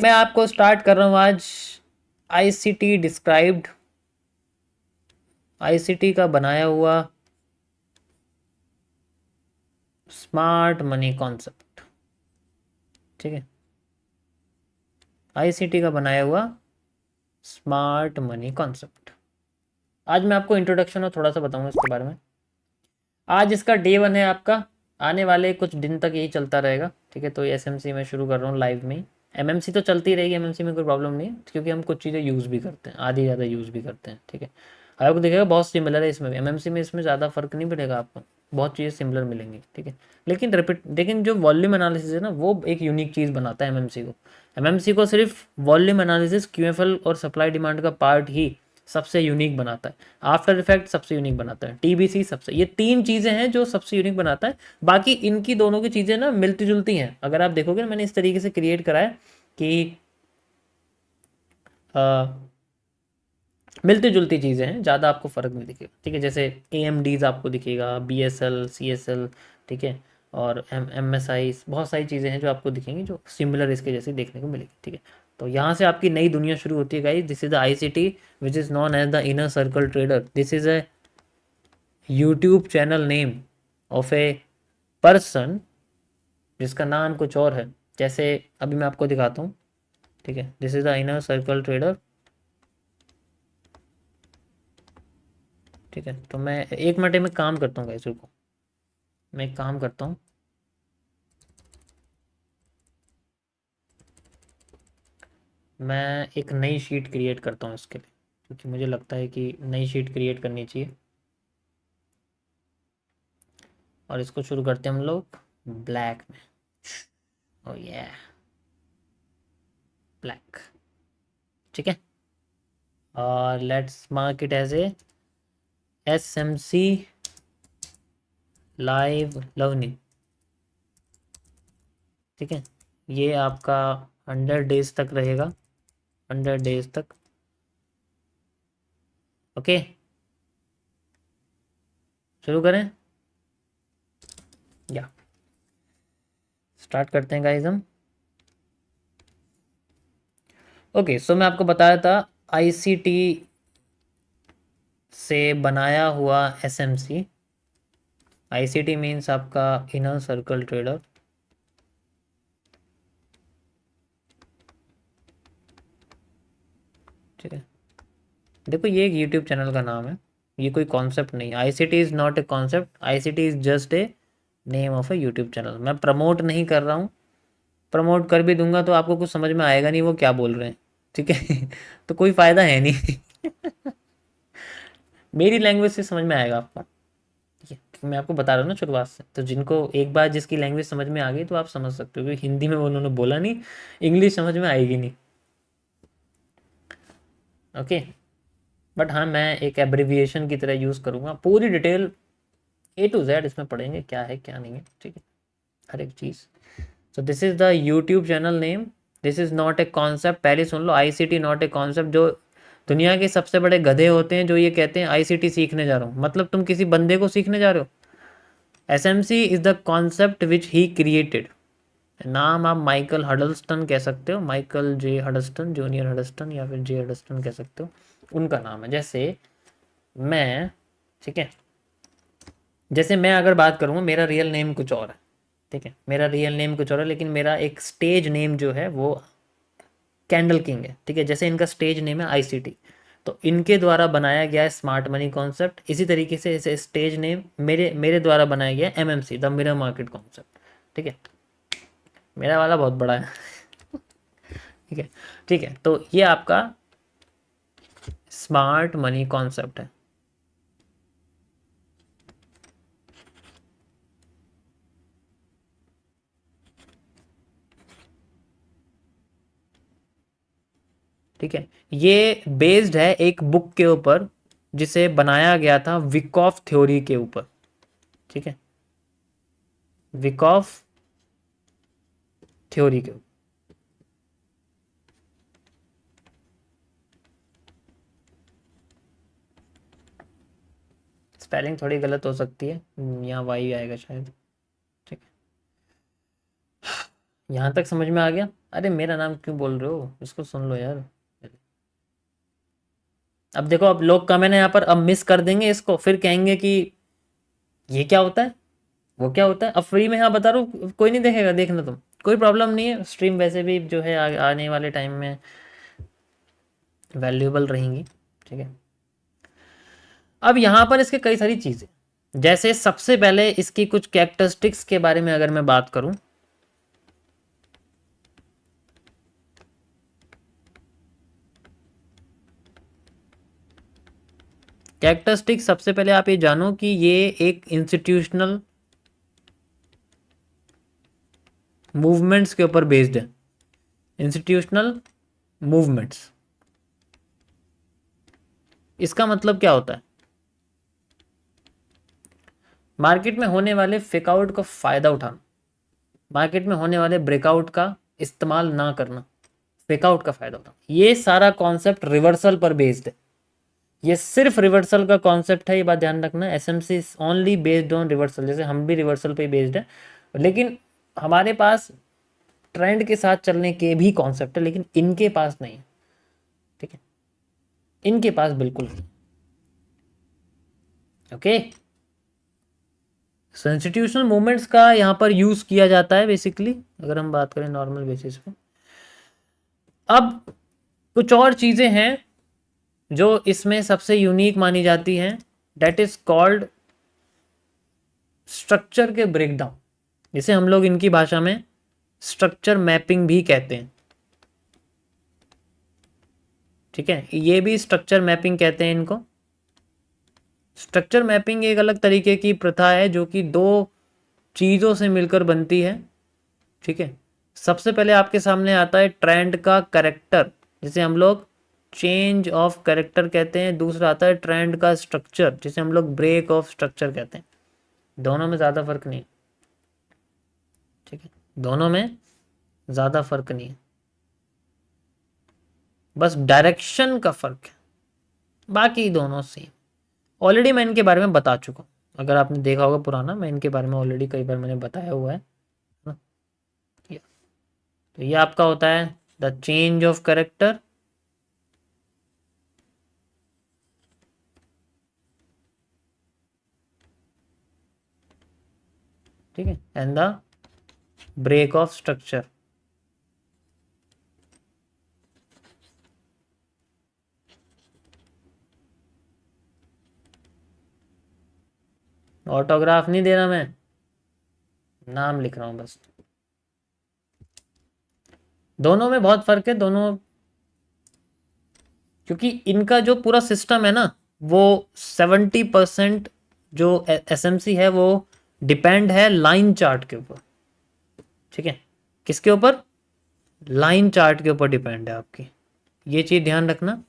मैं आपको स्टार्ट कर रहा हूँ आज आईसीटी डिस्क्राइब्ड, आईसीटी का बनाया हुआ स्मार्ट मनी कॉन्सेप्ट। ठीक है, आईसीटी का बनाया हुआ स्मार्ट मनी कॉन्सेप्ट। आज मैं आपको इंट्रोडक्शन और थोड़ा सा बताऊंगा इसके बारे में। आज इसका डे 1 है आपका, आने वाले कुछ दिन तक यही चलता रहेगा। ठीक है, तो एसएमसी में शुरू कर रहा हूँ लाइव में ही। एमएमसी तो चलती रहेगी, एमएमसी में कोई प्रॉब्लम नहीं है क्योंकि हम कुछ चीज़ें यूज़ भी करते हैं, आधी ज़्यादा यूज़ भी करते हैं। ठीक है, आपको दिखेगा बहुत सिमिलर है इसमें, एमएमसी में इसमें ज़्यादा फर्क नहीं मिलेगा आपको, बहुत चीज़ें सिमिलर मिलेंगी। ठीक है, लेकिन जो वॉल्यूम एनालिसिस है ना, वो एक यूनिक चीज़ बनाता है एमएमसी को। एमएमसी को सिर्फ वॉल्यूम एनालिसिस, क्यूएफएल और सप्लाई डिमांड का पार्ट ही सबसे यूनिक बनाता है। आफ्टर इफेक्ट सबसे यूनिक बनाता है, टीबीसी सबसे, ये 3 चीज़ें हैं जो सबसे यूनिक बनाता है। बाकी इनकी दोनों की चीज़ें ना मिलती जुलती हैं। अगर आप देखोगे ना, मैंने इस तरीके से क्रिएट करा है कि मिलती जुलती चीज़ें हैं, ज़्यादा आपको फ़र्क नहीं दिखेगा। ठीक है, जैसे AMDs आपको दिखेगा, BSL, CSL। ठीक है, और MSI, बहुत सारी चीज़ें हैं जो आपको दिखेंगी जो सिमिलर इसके जैसी देखने को मिलेगी। ठीक है, तो यहाँ से आपकी नई दुनिया शुरू होती है guys. This is the ICT which is known as the inner circle trader. This is a YouTube channel name of a person जिसका नाम कुछ और है। जैसे अभी मैं आपको दिखाता हूँ। ठीक है, this is the inner circle trader. ठीक है, तो मैं 1 मिनट में काम करता हूँ गाइस, रुको, मैं एक काम करता हूँ। मैं एक नई शीट क्रिएट करता हूँ इसके लिए, क्योंकि मुझे लगता है कि नई शीट क्रिएट करनी चाहिए। और इसको शुरू करते हैं हम लोग ब्लैक में। ओ ये ब्लैक। ठीक है, और let's mark it as a SMC live learning. ठीक है, ये आपका 100 डेज तक रहेगा, 100 डेज तक। ओके, शुरू करें या स्टार्ट करते हैं गाइस हम। ओके, सो मैं आपको बताया था आईसीटी से बनाया हुआ एसएमसी। आईसीटी मीन्स आपका इनर सर्कल ट्रेडर। ठीक है, देखो ये एक यूट्यूब चैनल का नाम है, ये कोई कॉन्सेप्ट नहीं। ICT is not a concept, ICT is just a name of A YouTube channel. मैं प्रमोट नहीं कर रहा हूँ, प्रमोट कर भी दूंगा तो आपको कुछ समझ में आएगा नहीं वो क्या बोल रहे हैं। ठीक है तो कोई फ़ायदा है नहीं मेरी लैंग्वेज से समझ में आएगा आपको। ठीक है, तो मैं आपको बता रहा हूँ ना शुरुआत से, तो जिनको एक बार जिसकी लैंग्वेज समझ में आ गई तो आप समझ सकते हो, क्योंकि हिंदी में उन्होंने बोला नहीं, इंग्लिश समझ में आएगी नहीं। ओके, बट हाँ, मैं एक एब्रिविएशन की तरह यूज़ करूँगा, पूरी डिटेल A to Z इसमें पढ़ेंगे क्या है क्या नहीं है। ठीक है, हर एक चीज़। So this is the YouTube channel name. This is not a concept, पहले सुन लो, आईसीटी नॉट ए कॉन्सेप्ट। जो दुनिया के सबसे बड़े गधे होते हैं जो ये कहते हैं आईसीटी सीखने जा रहा हूँ, मतलब तुम किसी बंदे को सीखने जा रहे हो। SMC is the concept which he created. नाम आप माइकल हडल्स्टन कह सकते हो, माइकल जे हडल्स्टन, जूनियर हडल्स्टन, या फिर जे हडल्स्टन कह सकते हो, उनका नाम है। जैसे मैं, ठीक है, जैसे मैं अगर बात करूँगा, मेरा रियल नेम कुछ और है। ठीक है, मेरा रियल नेम कुछ और है, लेकिन मेरा एक स्टेज नेम जो है वो कैंडल किंग है। ठीक है, जैसे इनका स्टेज नेम है आईसीटी, तो इनके द्वारा बनाया गया है स्मार्ट मनी कॉन्सेप्ट। इसी तरीके से इसे स्टेज नेम मेरे मेरे द्वारा बनाया गया है MMC, the mirror market concept. ठीक है, मेरा वाला बहुत बड़ा है ठीक है, ठीक है, तो ये आपका स्मार्ट मनी कॉन्सेप्ट है। ठीक है, ये बेस्ड है एक बुक के ऊपर जिसे बनाया गया था विकॉफ थ्योरी के ऊपर। ठीक है, विकॉफ थ्योरी के ऊपर। स्पेलिंग थोड़ी गलत हो सकती है, यहाँ वाई आएगा शायद। ठीक है, यहाँ तक समझ में आ गया? अरे मेरा नाम क्यों बोल रहे हो, इसको सुन लो यार। अब देखो, अब लोग कम है ना यहाँ पर, अब मिस कर देंगे इसको, फिर कहेंगे कि ये क्या होता है, वो क्या होता है। अब फ्री में हाँ बता रहा हूँ, कोई नहीं देखेगा, देखना तुम, कोई प्रॉब्लम नहीं है। स्ट्रीम वैसे भी जो है आने वाले टाइम में वैल्यूएबल रहेंगी, ठीक है। अब यहाँ पर इसके कई सारी चीज़ें, जैसे सबसे पहले इसकी कुछ कैरेक्टरिस्टिक्स के बारे में अगर मैं बात करूँ, कैरेक्टरिस्टिक्स सबसे पहले आप ये जानो कि ये एक इंस्टीट्यूशनल मूवमेंट्स के ऊपर बेस्ड है। इंस्टीट्यूशनल मूवमेंट्स, इसका मतलब क्या होता है? मार्केट में होने वाले फेकआउट का फायदा उठाना, मार्केट में होने वाले ब्रेकआउट का इस्तेमाल ना करना, फेकआउट का फायदा उठाना, ये सारा कॉन्सेप्ट रिवर्सल पर बेस्ड है। ये सिर्फ रिवर्सल का कॉन्सेप्ट है, ये बात ध्यान रखना। SMC is only based on reversal, जैसे हम भी रिवर्सल पे बेस्ड है, लेकिन हमारे पास ट्रेंड के साथ चलने के भी कॉन्सेप्ट है, लेकिन इनके पास नहीं है, ठीक है, इनके पास बिल्कुल नहीं। ओके, इंस्टीट्यूशनल मूवमेंट्स का यहाँ पर यूज किया जाता है बेसिकली, अगर हम बात करें नॉर्मल बेसिस पे। अब कुछ और चीजें हैं जो इसमें सबसे यूनिक मानी जाती हैं, डेट इज कॉल्ड स्ट्रक्चर के ब्रेकडाउन, जिसे हम लोग इनकी भाषा में स्ट्रक्चर मैपिंग भी कहते हैं, ठीक है। ये भी स्ट्रक्चर मैपिंग कहते हैं इनको। स्ट्रक्चर मैपिंग एक अलग तरीके की प्रथा है जो कि दो चीज़ों से मिलकर बनती है, ठीक है। सबसे पहले आपके सामने आता है ट्रेंड का करेक्टर, जिसे हम लोग चेंज ऑफ करेक्टर कहते हैं। दूसरा आता है ट्रेंड का स्ट्रक्चर, जिसे हम लोग ब्रेक ऑफ स्ट्रक्चर कहते हैं। दोनों में ज़्यादा फर्क नहीं, ठीक है, दोनों में ज़्यादा फर्क नहीं है, बस डायरेक्शन का फर्क है, बाकी दोनों सेम। ऑलरेडी मैं इनके बारे में बता चुका हूँ, अगर आपने देखा होगा पुराना, मैं इनके बारे में ऑलरेडी कई बार मैंने बताया हुआ है ना। तो ये आपका होता है द चेंज ऑफ करेक्टर, ठीक है, and the break of structure. Autograph नहीं दे रहा मैं, नाम लिख रहा हूं बस। दोनों में बहुत फर्क है, दोनों, क्योंकि इनका जो पूरा सिस्टम है ना, वो 70% जो एसएमसी है वो डिपेंड है लाइन चार्ट के ऊपर, ठीक है। किसके ऊपर? लाइन चार्ट के ऊपर डिपेंड है आपकी, ये चीज ध्यान रखना।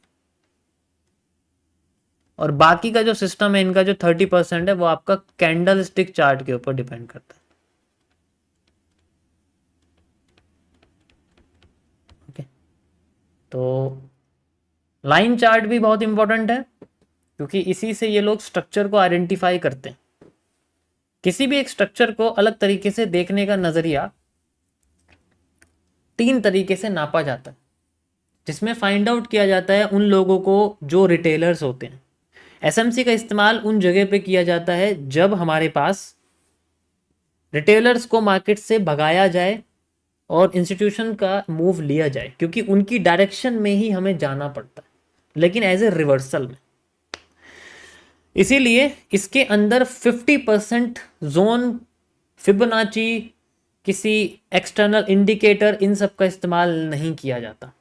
और बाकी का जो सिस्टम है इनका, जो 30% है, वो आपका कैंडल स्टिक चार्ट के ऊपर डिपेंड करता है, ओके। तो लाइन चार्ट भी बहुत इंपॉर्टेंट है, क्योंकि इसी से ये लोग स्ट्रक्चर को आइडेंटिफाई करते हैं। किसी भी एक स्ट्रक्चर को अलग तरीके से देखने का नजरिया 3 तरीके से नापा जाता है, जिसमें फाइंड आउट किया जाता है उन लोगों को जो रिटेलर्स होते हैं। एसएमसी का इस्तेमाल उन जगह पे किया जाता है जब हमारे पास रिटेलर्स को मार्केट से भगाया जाए और इंस्टीट्यूशन का मूव लिया जाए, क्योंकि उनकी डायरेक्शन में ही हमें जाना पड़ता है, लेकिन एज ए रिवर्सल में। इसीलिए इसके अंदर 50% जोन, फिबोनाची, किसी एक्सटर्नल इंडिकेटर, इन सब का इस्तेमाल नहीं किया जाता,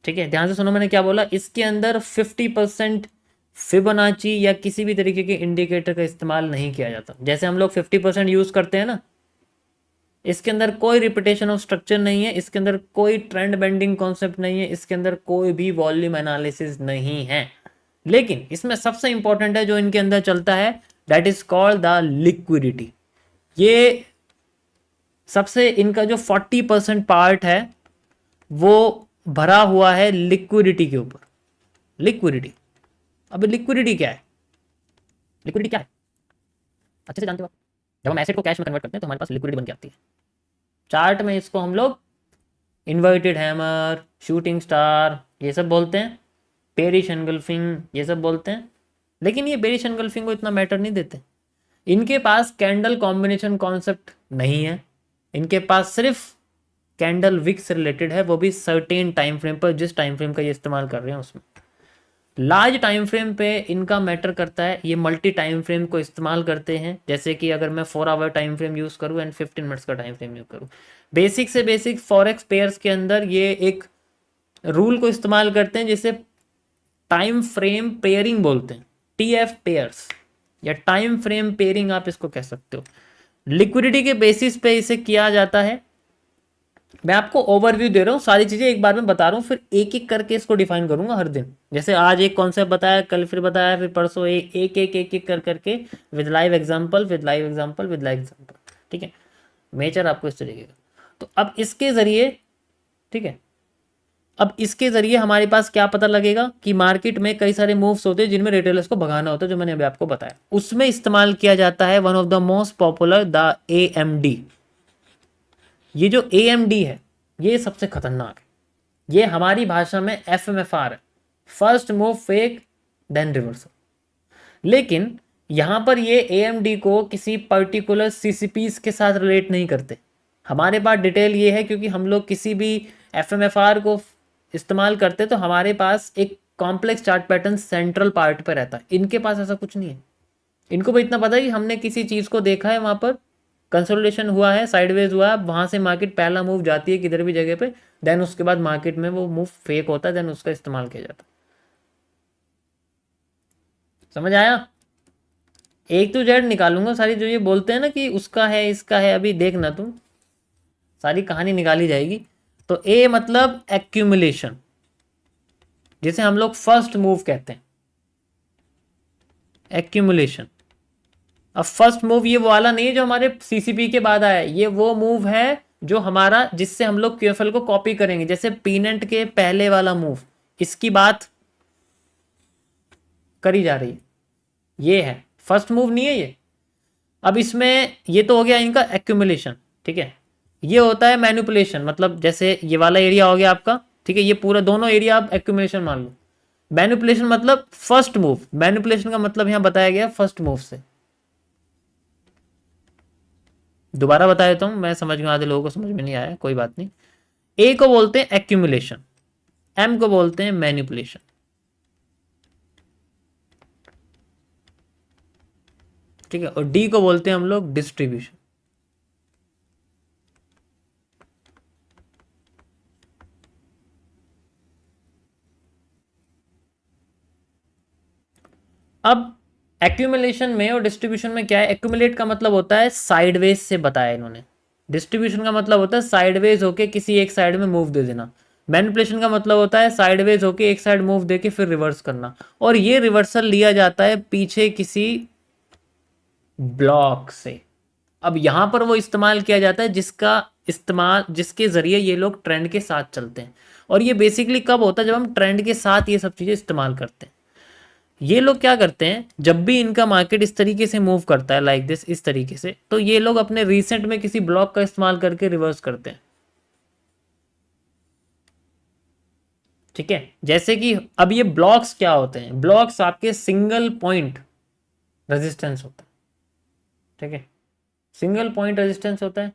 ठीक है। ध्यान से सुनो मैंने क्या बोला, इसके अंदर 50% फिबोनाची या किसी भी तरीके के इंडिकेटर का इस्तेमाल नहीं किया जाता। जैसे हम लोग 50% यूज करते हैं ना, इसके अंदर कोई रिपीटेशन ऑफ स्ट्रक्चर नहीं है, इसके अंदर कोई ट्रेंड बेंडिंग कॉन्सेप्ट नहीं है, इसके अंदर कोई भी वॉल्यूम एनालिसिस नहीं है। लेकिन इसमें सबसे इंपॉर्टेंट है जो इनके अंदर चलता है, that is called the liquidity. ये सबसे इनका जो 40% पार्ट है वो भरा हुआ है लिक्विडिटी के ऊपर। लिक्विडिटी, अब लिक्विडिटी क्या है? लिक्विडिटी क्या है अच्छे से जानते हो आप? जब हम एसेट को कैश में कन्वर्ट करते हैं तो हमारे पास लिक्विडिटी बन के आती है, चार्ट में इसको हम लोग इन्वर्टेड हैमर, शूटिंग स्टार ये सब बोलते हैं, बेरिश एनगल्फिंग ये सब बोलते हैं। लेकिन ये बेरिश एनगल्फिंग को इतना मैटर नहीं देते। इनके पास कैंडल कॉम्बिनेशन कॉन्सेप्ट नहीं है, इनके पास सिर्फ कैंडल विक से रिलेटेड है, वो भी सर्टेन टाइम फ्रेम पर, जिस टाइम फ्रेम का ये इस्तेमाल कर रहे हैं उसमें। लार्ज टाइम फ्रेम पे इनका मैटर करता है, ये मल्टी टाइम फ्रेम को इस्तेमाल करते हैं। जैसे कि अगर मैं 4 आवर टाइम फ्रेम यूज़ करूँ एंड 15 मिनट्स का टाइम फ्रेम यूज़ करूँ, बेसिक से बेसिक फॉरेक्स पेयर्स के अंदर ये एक रूल को इस्तेमाल करते हैं जिसे टाइम फ्रेम पेयरिंग बोलते हैं, टीएफ पेयर्स या टाइम फ्रेम पेयरिंग आप इसको कह सकते हो। लिक्विडिटी के बेसिस पे इसे किया जाता है। मैं आपको ओवरव्यू दे रहा हूँ, सारी चीजें एक बार में बता रहा हूँ, फिर एक एक करके इसको डिफाइन करूंगा हर दिन। जैसे आज एक कॉन्सेप्ट बताया, कल फिर बताया, फिर परसों एक कर करके with live example with live example with live example. ठीक है, मेजर आपको इस तरीके का। तो अब इसके जरिए, ठीक है, अब इसके जरिए हमारे पास क्या पता लगेगा कि मार्केट में कई सारे मूव्स होते हैं जिनमें रिटेलर्स को भगाना होता है, जो मैंने अभी आपको बताया। उसमें इस्तेमाल किया जाता है one of the most popular the AMD। ये जो AMD है ये सबसे खतरनाक है। ये हमारी भाषा में FMFR है, first move fake then reversal. लेकिन यहां पर ये AMD को किसी पर्टिकुलर CCPs के साथ रिलेट नहीं करते। हमारे पास डिटेल ये है क्योंकि हम लोग किसी भी FMFR को इस्तेमाल करते तो हमारे पास एक complex chart pattern central part पर रहता है। इनके पास ऐसा कुछ नहीं है। इनको भी इतना पता है कि हमने किसी चीज़ को देखा है, वहां पर कंसोलिडेशन हुआ है, साइडवेज हुआ है, वहां से मार्केट पहला मूव जाती है किधर भी जगह पे, देन उसके बाद मार्केट में वो मूव फेक होता है, देन उसका इस्तेमाल किया जाता है। समझ आया? एक तो जेड निकालूंगा सारी, जो ये बोलते हैं ना कि उसका है इसका है, अभी देखना तुम, सारी कहानी निकाली जाएगी। तो ए मतलब एक्यूमुलेशन, जिसे हम लोग फर्स्ट मूव कहते हैं, एक्यूमुलेशन। अब फर्स्ट मूव ये वो वाला नहीं है जो हमारे CCP के बाद आया है, ये वो मूव है जो हमारा, जिससे हम लोग QFL को कॉपी करेंगे। जैसे पीनेंट के पहले वाला मूव, इसकी बात करी जा रही है, ये है फर्स्ट मूव, नहीं है ये। अब इसमें ये तो हो गया इनका एक्यूमुलेशन, ठीक है। ये होता है मैनिपुलेशन, मतलब जैसे ये वाला एरिया हो गया आपका, ठीक है, ये पूरा दोनों एरिया आप एक्यूमुलेशन मान लो। मैनिपुलेशन मतलब फर्स्ट मूव, मैनिपुलेशन का मतलब यहां बताया गया फर्स्ट मूव से। दोबारा बता देता हूं, मैं समझ में, आधे लोगों को समझ में नहीं आया, कोई बात नहीं। ए को बोलते हैं एक्यूमुलेशन, एम को बोलते हैं मैनिपुलेशन, ठीक है, और डी को बोलते हैं हम लोग डिस्ट्रीब्यूशन। अब एक्यूमुलेशन में और डिस्ट्रीब्यूशन में क्या है? एक्यूमुलेट का मतलब होता है साइडवेज से बताया इन्होंने, डिस्ट्रीब्यूशन का मतलब होता है साइडवेज होके किसी एक साइड में मूव दे देना, मैनिपुलेशन का मतलब होता है साइडवेज होके एक साइड मूव देके फिर रिवर्स करना। और ये रिवर्सल लिया जाता है पीछे किसी ब्लॉक से। अब यहां पर वो इस्तेमाल किया जाता है जिसके जरिए ये लोग ट्रेंड के साथ चलते हैं। और ये बेसिकली कब होता है? जब हम ट्रेंड के साथ ये सब चीजें इस्तेमाल करते हैं। ये लोग क्या करते हैं, जब भी इनका मार्केट इस तरीके से मूव करता है लाइक दिस, इस तरीके से, तो ये लोग अपने रिसेंट में किसी ब्लॉक का इस्तेमाल करके रिवर्स करते हैं, ठीक है। जैसे कि अब ये ब्लॉक्स क्या होते हैं? ब्लॉक्स आपके सिंगल पॉइंट रेजिस्टेंस होता है, ठीक है, सिंगल पॉइंट रेजिस्टेंस होता है,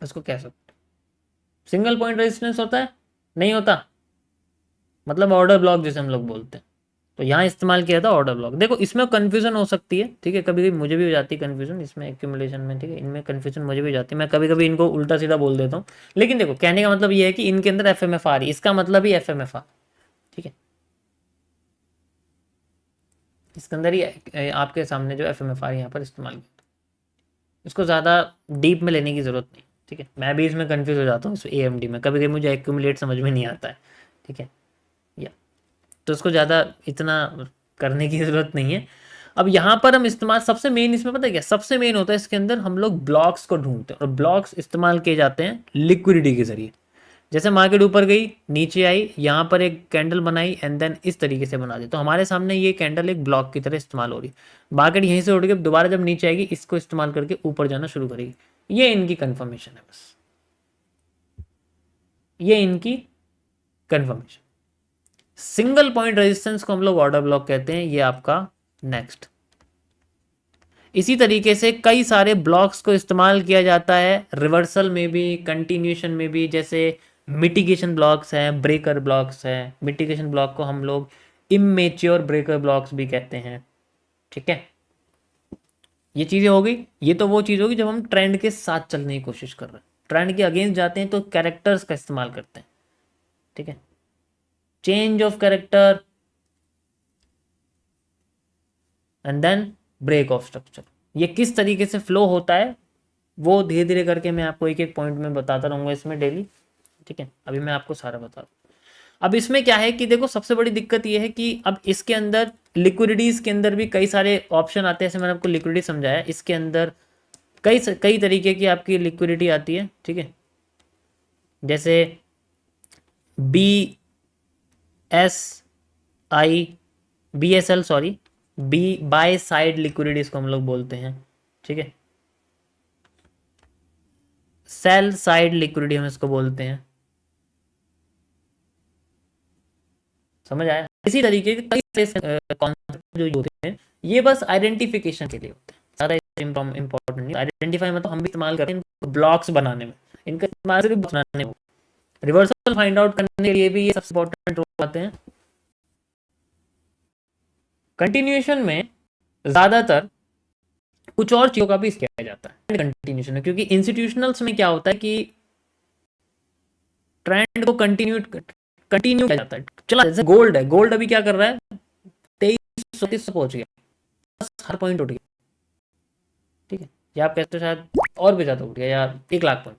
उसको कह सकते हैं सिंगल पॉइंट रेजिस्टेंस होता है, नहीं होता, मतलब ऑर्डर ब्लॉक जिसे हम लोग बोलते हैं। तो यहाँ इस्तेमाल किया था ऑर्डर ब्लॉक। देखो इसमें कन्फ्यूजन हो सकती है, ठीक है, कभी कभी मुझे भी हो जाती है कन्फ्यूजन इसमें, एक्यूमुलेशन में, ठीक है, इनमें कन्फ्यूजन मुझे भी हो जाती है, मैं कभी कभी इनको उल्टा सीधा बोल देता हूँ। लेकिन देखो कहने का मतलब ये है कि इनके अंदर FMFR, इसका मतलब ही FMFR, ठीक है, इसके अंदर ही आपके सामने जो FMFR यहाँ पर इस्तेमाल किया, इसको ज़्यादा डीप में लेने की ज़रूरत नहीं, ठीक है। मैं भी इसमें कन्फ्यूज हो जाता हूँ इस AMD में, कभी कभी मुझे एक्यूमुलेट समझ में नहीं आता है, ठीक है, या तो उसको ज़्यादा इतना करने की ज़रूरत नहीं है। अब यहाँ पर हम इस्तेमाल, सबसे मेन इसमें पता है क्या सबसे मेन होता है? इसके अंदर हम लोग ब्लॉक्स को ढूंढते हैं, और ब्लॉक्स इस्तेमाल किए जाते हैं लिक्विडिटी के जरिए। जैसे मार्केट ऊपर गई, नीचे आई, यहाँ पर एक कैंडल बनाई एंड देन इस तरीके से बना दी, तो हमारे सामने ये कैंडल एक ब्लॉक की तरह इस्तेमाल हो रही है। मार्केट यहीं से उठ के दोबारा जब नीचे आएगी, इसको इस्तेमाल करके ऊपर जाना शुरू करेगी। ये इनकी कंफर्मेशन है, बस ये इनकी कंफर्मेशन। सिंगल पॉइंट रेजिस्टेंस को हम लोग ऑर्डर ब्लॉक कहते हैं, ये आपका नेक्स्ट। इसी तरीके से कई सारे ब्लॉक्स को इस्तेमाल किया जाता है रिवर्सल में भी, कंटिन्यूशन में भी, जैसे मिटिगेशन ब्लॉक्स हैं, ब्रेकर ब्लॉक्स हैं। मिटिगेशन ब्लॉक को हम लोग इमेच्योर ब्रेकर ब्लॉक्स भी कहते हैं, ठीक है। ये चीज़ें हो गई। ये तो वो चीज़ होगी जब हम ट्रेंड के साथ चलने की कोशिश कर रहे हैं, ट्रेंड के अगेंस्ट जाते हैं तो कैरेक्टर्स का इस्तेमाल करते हैं, ठीक है। Change of character and then break of structure. ये किस तरीके से फ्लो होता है वो धीरे धीरे करके मैं आपको एक एक पॉइंट में बताता रहूँगा इसमें डेली, ठीक है। अभी मैं आपको सारा बता दूँ। अब इसमें क्या है कि देखो, सबसे बड़ी दिक्कत ये है कि अब इसके अंदर लिक्विडिटीज़ के अंदर भी कई सारे ऑप्शन आते हैं। जैसे मैंने आपको लिक्विडिटी समझाया, इसके अंदर कई कई तरीके की आपकी लिक्विडिटी आती है, ठीक है। जैसे BSL sorry, by side liquidity इसको हम लोग बोलते हैं, ठीक है। सेल साइड लिक्विडिटी हम इसको बोलते हैं, समझ आया। इसी तरीके के कई कॉन्सेप्ट जो होते हैं ये बस आइडेंटिफिकेशन के लिए होते हैं, ज़्यादा इंपॉर्टेंट नहीं। आइडेंटिफाई मतलब हम भी इस्तेमाल करते हैं ब्लॉक्स बनाने में, इनका इस्तेमाल सिर्फ बनाने में। रिवर्सल फाइंड आउट करने के लिए भी ये सबसे इंपॉर्टेंट रोल आते हैं। कंटिन्यूएशन में ज़्यादातर कुछ और चीज़ों का भी किया जाता है कंटिन्यूएशन में, क्योंकि इंस्टीट्यूशनल्स में क्या होता है कि ट्रेंड को कंटिन्यू किया जाता है, चला। जैसे गोल्ड है, गोल्ड अभी क्या कर रहा है, 2330 पहुंच गया, बस हर पॉइंट उठ गया, ठीक है। या आप कहते हो शायद और भी ज्यादा उठ गया यार, 1 लाख पॉइंट।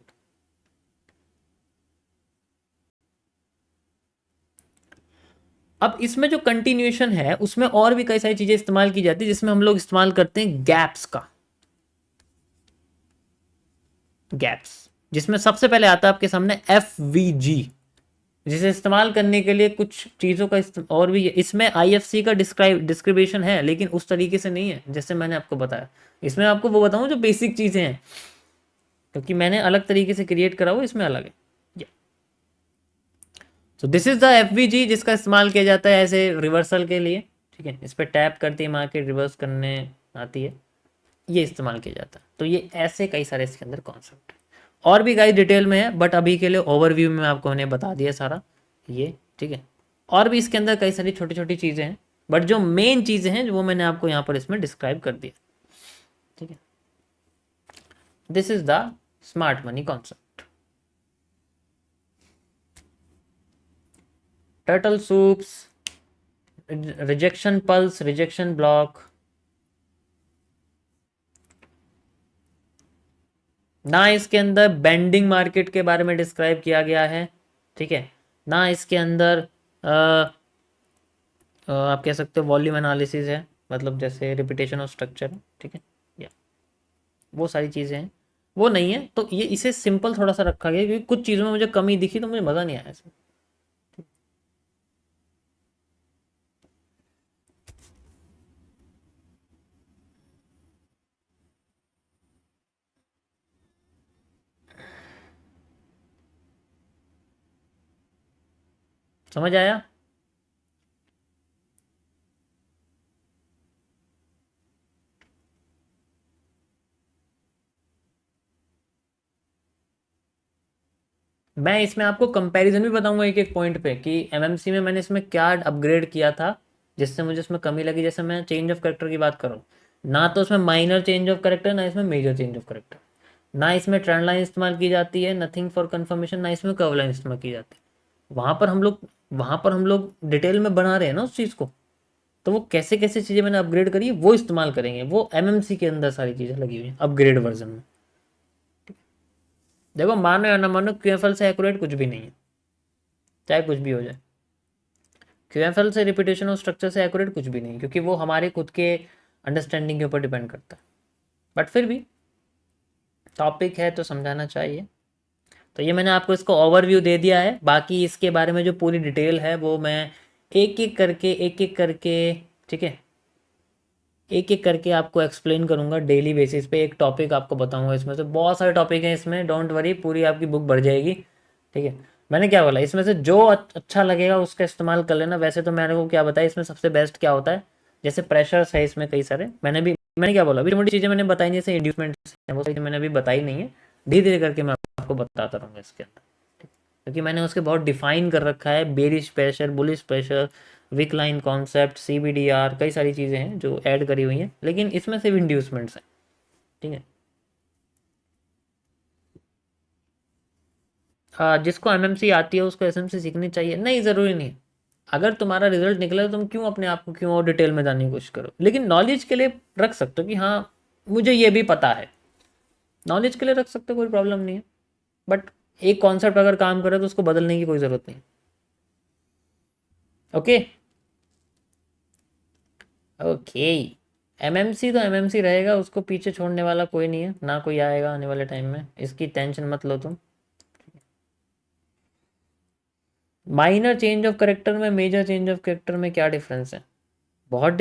अब इसमें जो कंटिन्यूएशन है उसमें और भी कई सारी चीजें इस्तेमाल की जाती है, जिसमें हम लोग इस्तेमाल करते हैं गैप्स का। गैप्स, जिसमें सबसे पहले आता है आपके सामने FVG, जिसे इस्तेमाल करने के लिए कुछ चीज़ों का और भी इसमें IFC का डिस्क्रिप्शन है, लेकिन उस तरीके से नहीं है जैसे मैंने आपको बताया। इसमें आपको वो बताऊं जो बेसिक चीज़ें हैं, क्योंकि मैंने अलग तरीके से क्रिएट करा हुआ, इसमें अलग है। तो दिस इज द FVG जिसका इस्तेमाल किया जाता है ऐसे रिवर्सल के लिए, ठीक है। इस पर टैप करते ही मार्केट रिवर्स करने आती है, ये इस्तेमाल किया जाता है। तो ये ऐसे कई सारे इसके अंदर कॉन्सेप्ट है, और भी गाइस डिटेल में है, बट अभी के लिए ओवरव्यू में आपको मैंने बता दिया सारा ये, ठीक है। और भी इसके अंदर कई सारी छोटी छोटी चीज़ें हैं, बट जो मेन चीज़ें हैं वो मैंने आपको यहाँ पर इसमें डिस्क्राइब कर दिया, ठीक है। This is the smart money concept. Turtle soups, rejection pulse, rejection block, ना इसके अंदर बेंडिंग मार्केट के बारे में डिस्क्राइब किया गया है, ठीक है। ना इसके अंदर आप कह सकते हो वॉल्यूम एनालिसिस है, मतलब जैसे रिपीटेशन ऑफ स्ट्रक्चर, ठीक है, या वो सारी चीज़ें हैं, वो नहीं है। तो ये इसे सिंपल थोड़ा सा रखा गया क्योंकि कुछ चीज़ों में मुझे कमी दिखी तो मुझे मज़ा नहीं आया इसमें। समझ आया? मैं इसमें आपको कंपैरिजन भी बताऊंगा एक एक पॉइंट पे कि MMC में मैंने इसमें क्या अपग्रेड किया था जिससे मुझे इसमें कमी लगी। जैसे मैं चेंज ऑफ करेक्टर की बात करूँ, ना तो इसमें माइनर चेंज ऑफ करेक्टर, ना इसमें मेजर चेंज ऑफ करेक्टर, ना इसमें ट्रेंड लाइन इस्तेमाल की जाती है, नथिंग फॉर कंफर्मेशन, ना इसमें कर्व लाइन इस्तेमाल की जाती है। वहाँ पर हम लोग डिटेल में बना रहे हैं ना उस चीज़ को, तो वो कैसे कैसे चीज़ें मैंने अपग्रेड करी वो इस्तेमाल करेंगे, वो MMC के अंदर सारी चीज़ें लगी हुई हैं अपग्रेड वर्जन में। देखो, मानो या ना मानो, QFL से एक्यूरेट कुछ भी नहीं है, चाहे कुछ भी हो जाए। QFL से रिपीटेशन और स्ट्रक्चर से एक्यूरेट कुछ भी नहीं, क्योंकि वो हमारे खुद के अंडरस्टैंडिंग के ऊपर डिपेंड करता है। बट फिर भी टॉपिक है तो समझाना चाहिए। तो ये मैंने आपको इसको ओवरव्यू दे दिया है, बाकी इसके बारे में जो पूरी डिटेल है वो मैं एक एक करके, ठीक है, एक एक करके आपको एक्सप्लेन करूँगा डेली बेसिस पे, एक टॉपिक आपको बताऊँगा। इसमें से बहुत सारे टॉपिक हैं इसमें, डोंट वरी, पूरी आपकी बुक भर जाएगी। ठीक है, मैंने क्या बोला, इसमें से जो अच्छा लगेगा उसका इस्तेमाल कर लेना। वैसे तो मैंने को क्या बताया इसमें सबसे बेस्ट क्या होता है, जैसे प्रेशर्स है इसमें कई सारे, मैंने क्या बोला, अभी मोटी चीज़ें मैंने बताई नहीं, जैसे इंड्यूसमेंट्स हैं वो चीज़ें मैंने अभी बताई नहीं है, धीरे धीरे करके मैं आपको बताता रहूँगा इसके अंदर, क्योंकि मैंने उसके बहुत डिफाइन कर रखा है, bearish pressure, bullish pressure, wick line concept, CBDR, कई सारी चीज़ें हैं जो ऐड करी हुई हैं, लेकिन इसमें सिर्फ इंड्यूसमेंट्स हैं। ठीक है, हाँ, जिसको MMC आती है उसको SMC सीखनी चाहिए, नहीं ज़रूरी नहीं। अगर तुम्हारा रिजल्ट निकला तो तुम क्यों अपने आप को क्यों और डिटेल में जानने की कोशिश करो, लेकिन नॉलेज के लिए रख सकते हो कि हाँ मुझे ये भी पता है, नॉलेज के लिए रख सकते हो, कोई प्रॉब्लम नहीं है। बट एक कॉन्सेप्ट अगर काम करे तो उसको बदलने की कोई ज़रूरत नहीं। ओके, ओके, MMC तो MMC रहेगा, उसको पीछे छोड़ने वाला कोई नहीं है, ना कोई आएगा आने वाले टाइम में, इसकी टेंशन मत लो तुम। माइनर चेंज ऑफ करेक्टर में मेजर चेंज ऑफ करेक्टर में क्या डिफरेंस है, बहुत